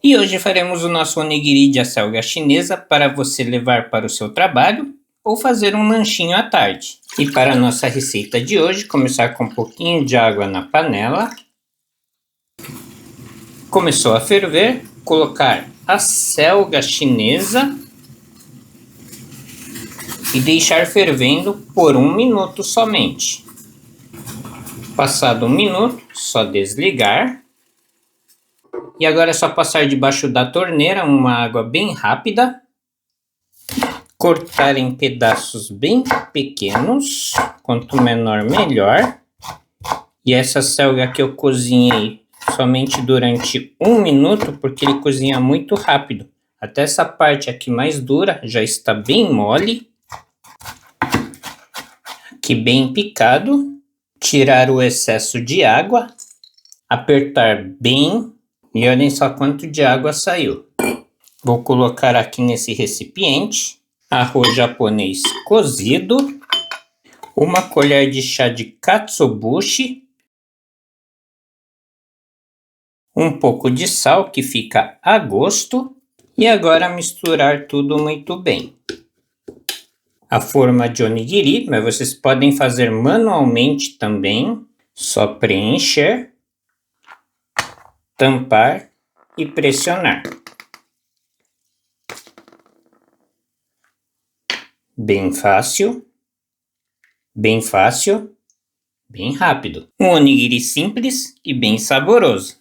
E hoje faremos o nosso onigiri de acelga chinesa para você levar para o seu trabalho ou fazer um lanchinho à tarde. E para a nossa receita de hoje, começar com um pouquinho de água na panela. Começou a ferver, colocar a acelga chinesa e deixar fervendo por 1 minuto somente. Passado 1 minuto, só desligar. E agora é só passar debaixo da torneira uma água bem rápida. Cortar em pedaços bem pequenos, quanto menor melhor. E essa acelga que eu cozinhei somente durante 1 minuto, porque ele cozinha muito rápido. Até essa parte aqui mais dura já está bem mole. Aqui bem picado. Tirar o excesso de água. Apertar bem. E olhem só quanto de água saiu. Vou colocar aqui nesse recipiente arroz japonês cozido, 1 colher de chá de katsuobushi, um pouco de sal que fica a gosto e agora misturar tudo muito bem. A forma de onigiri, mas vocês podem fazer manualmente também, só preencher, tampar e pressionar. Bem fácil, bem fácil, bem rápido. Um onigiri simples e bem saboroso.